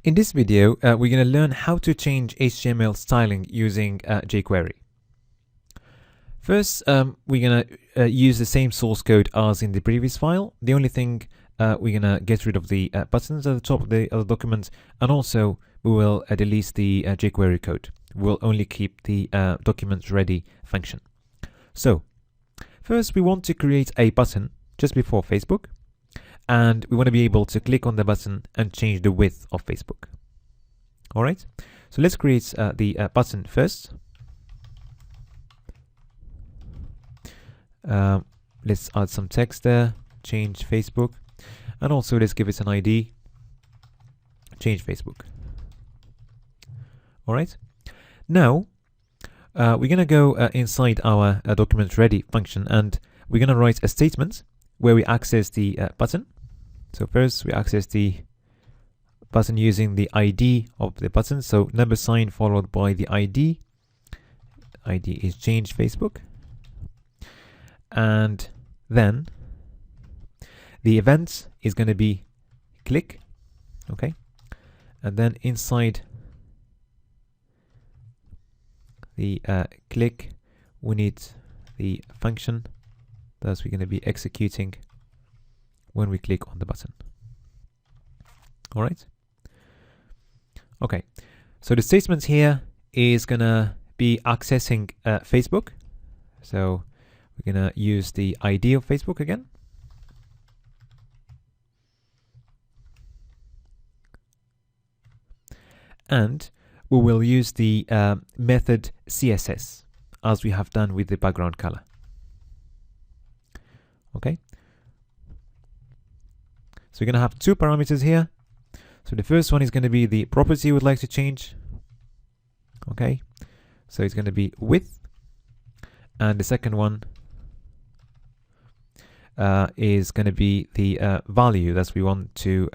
In this video, we're going to learn how to change HTML styling using jQuery. First, we're going to use the same source code as in the previous file. The only thing, we're going to get rid of the buttons at the top of the document, and also we will delete the jQuery code. We'll only keep the document ready function. So, first we want to create a button just before Facebook. And we want to be able to click on the button and change the width of Facebook. All right, so let's create the button first. Let's add some text there, change Facebook, and also let's give it an ID, change Facebook. All right, now we're going to go inside our document ready function, and we're going to write a statement where we access the button. So first we access the button using the ID of the button. So number sign followed by the ID. ID is change Facebook. And then the event is going to be click. Okay. And then inside the click, we need the function that we're going to be executing when we click on the button. All right. Okay. So the statement here is gonna be accessing Facebook. So we're gonna use the ID of Facebook again. And we will use the method CSS as we have done with the background color. Okay. So we're going to have two parameters here. So the first one is going to be the property we'd like to change. Okay, so it's going to be width. And the second one is going to be the value that we want to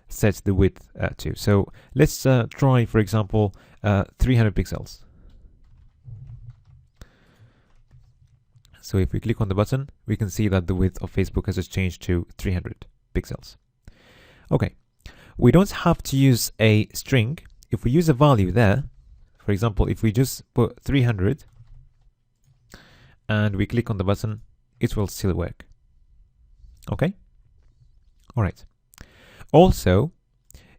set the width to. So let's try, for example, 300 pixels. So if we click on the button, we can see that the width of Facebook has just changed to 300 pixels. Okay, we don't have to use a string. If we use a value there, for example, if we just put 300 and we click on the button, it will still work. Okay, all right. Also,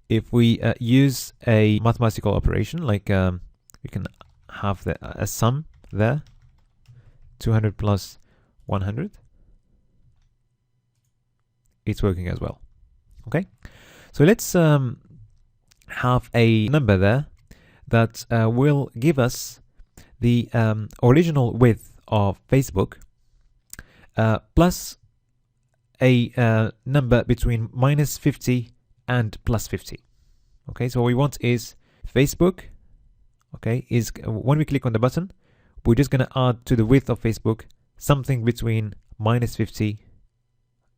if we use a mathematical operation, like we can have a sum there, 200 plus 100, it's working as well. Okay, so let's have a number there that will give us the original width of Facebook plus a number between minus 50 and plus 50. Okay, so what we want is Facebook, okay, is when we click on the button, we're just going to add to the width of Facebook something between minus 50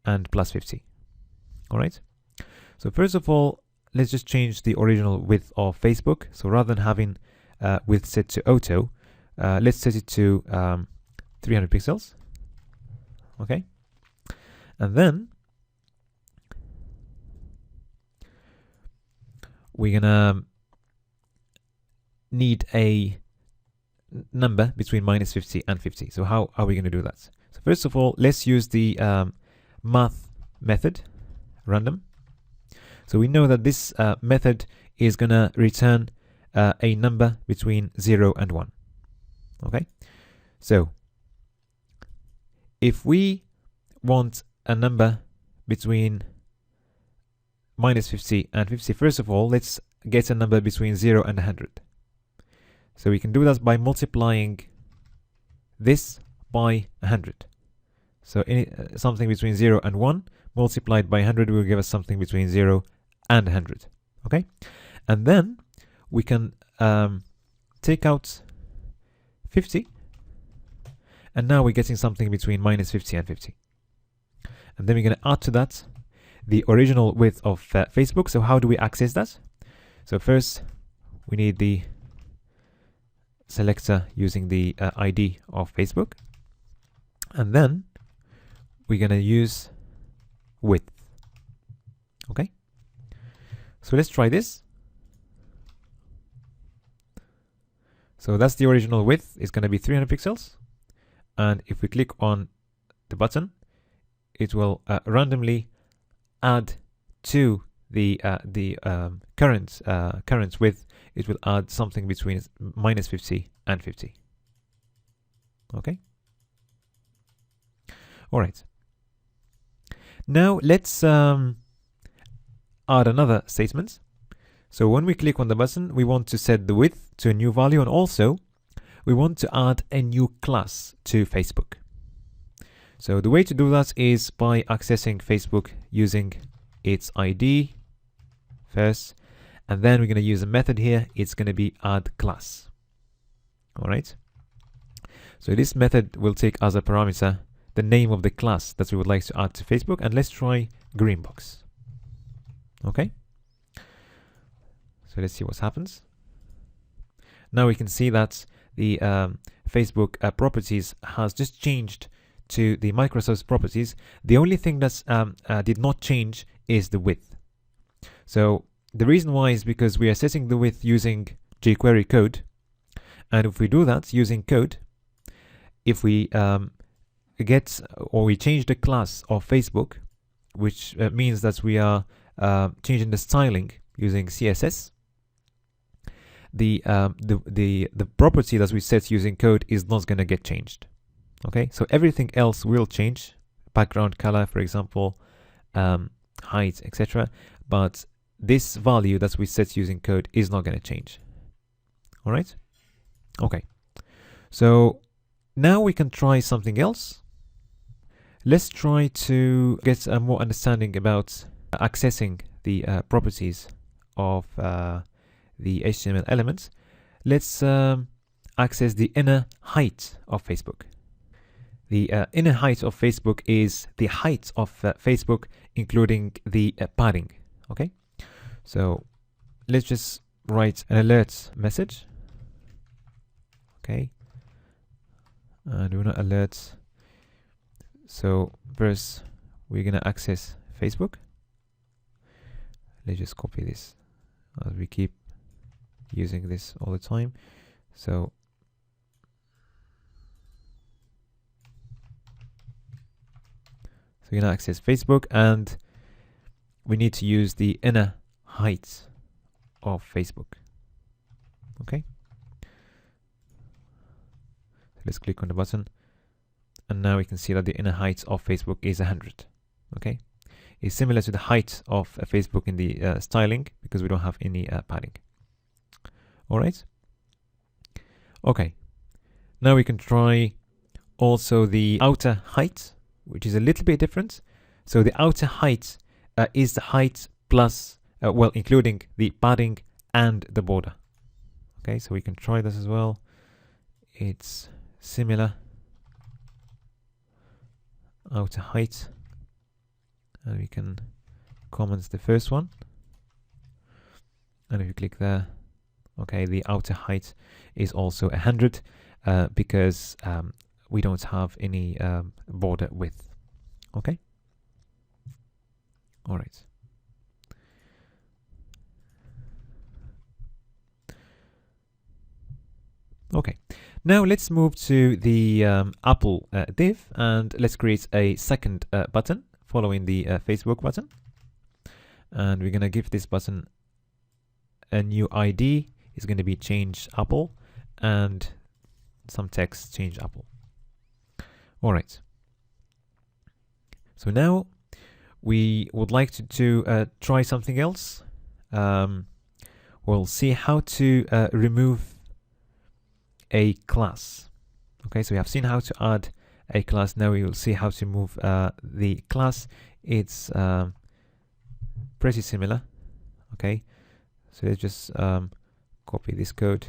and plus 50. All right. So first of all, let's just change the original width of Facebook. So rather than having width set to auto, let's set it to 300 pixels. Okay. And then we're gonna need a number between minus 50 and 50. So how are we going to do that? So first of all, let's use the math method, random. So we know that this method is going to return a number between 0 and 1. Okay, so if we want a number between minus 50 and 50, first of all, let's get a number between 0 and 100. So we can do that by multiplying this by 100. So something between 0 and 1 multiplied by 100 will give us something between 0 and 100. Okay? And then we can take out 50. And now we're getting something between minus 50 and 50. And then we're going to add to that the original width of Facebook. So how do we access that? So first, we need the selector using the ID of Facebook, and then we're going to use width. Okay, so let's try this. So that's the original width. It's going to be 300 pixels. And if we click on the button, it will randomly add to the current width. It will add something between -50 and 50. Okay. All right. Now let's add another statement. So when we click on the button, we want to set the width to a new value, and also we want to add a new class to Facebook. So the way to do that is by accessing Facebook using its ID first, and then we're going to use a method here. It's going to be add class. All right. So this method will take as a parameter the name of the class that we would like to add to Facebook, and let's try Greenbox. Okay. So let's see what happens. Now we can see that the Facebook properties has just changed to the Microsoft properties. The only thing that did not change is the width. So the reason why is because we are setting the width using jQuery code, and if we do that using code, if we we change the class of Facebook, which means that we are changing the styling using CSS, the property that we set using code is not going to get changed. Okay, so everything else will change, background color, for example, height, etc. But this value that we set using code is not going to change. All right. Okay. So now we can try something else. Let's try to get a more understanding about accessing the properties of the HTML elements. Let's access the inner height of Facebook. The inner height of Facebook is the height of Facebook, including the padding. Okay, so let's just write an alert message. Okay, and we're not alert. So first, we're gonna access Facebook. Let's just copy this, as we keep using this all the time. So we're gonna access Facebook, and we need to use the inner height of Facebook. Okay. Let's click on the button, and now we can see that the inner height of Facebook is 100. Okay, it's similar to the height of Facebook in the styling, because we don't have any padding. All right. Okay. Now we can try also the outer height, which is a little bit different. So the outer height is the height plus, well, including the padding and the border. Okay, so we can try this as well. It's similar. Outer height, and we can comment the first one, and if you click there, okay, the outer height is also 100 because we don't have any border width. Okay. All right. Okay. Now let's move to the Apple div, and let's create a second button following the Facebook button. And we're going to give this button a new ID. It's going to be change Apple, and some text change Apple. All right. So now we would like to try something else. We'll see how to remove a class. Okay, so we have seen how to add a class. Now we will see how to move the class. It's pretty similar. Okay, so let's just copy this code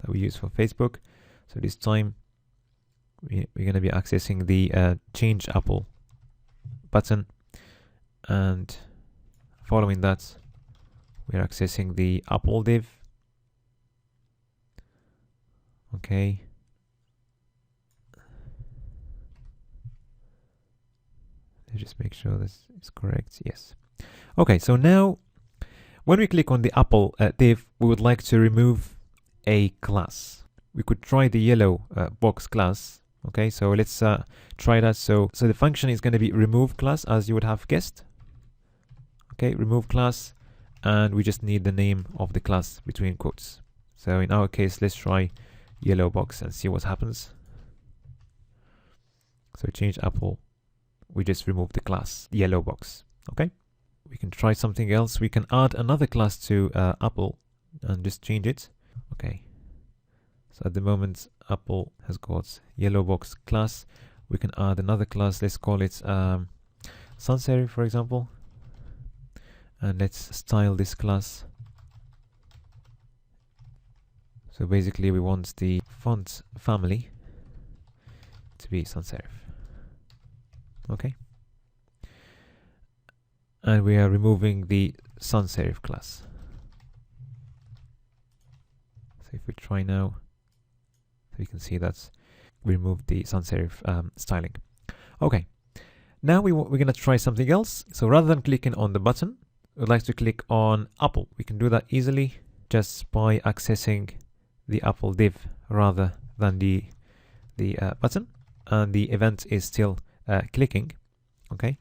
that we use for Facebook. So this time we're going to be accessing the change Apple button, and following that we're accessing the Apple div. Okay, let's just make sure this is correct. Yes. Okay, so now when we click on the Apple div, we would like to remove a class. We could try the yellow box class. Okay, so let's try that. So the function is going to be remove class, as you would have guessed. Okay, remove class, and we just need the name of the class between quotes. So in our case, let's try yellow box and see what happens. So change Apple, we just remove the class yellow box. Okay, we can try something else. We can add another class to Apple and just change it. Okay, so at the moment Apple has got yellow box class. We can add another class. Let's call it sans serif, for example, and let's style this class. So basically we want the font family to be sans serif. Okay, and we are removing the sans serif class. So if we try now, so you can see that we removed the sans serif styling. Okay, now we're going to try something else. So rather than clicking on the button, we'd like to click on Apple. We can do that easily just by accessing the Apple div rather than the button, and the event is still clicking. Okay,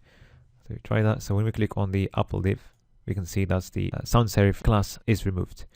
so we try that. So when we click on the Apple div, we can see that the sans serif class is removed.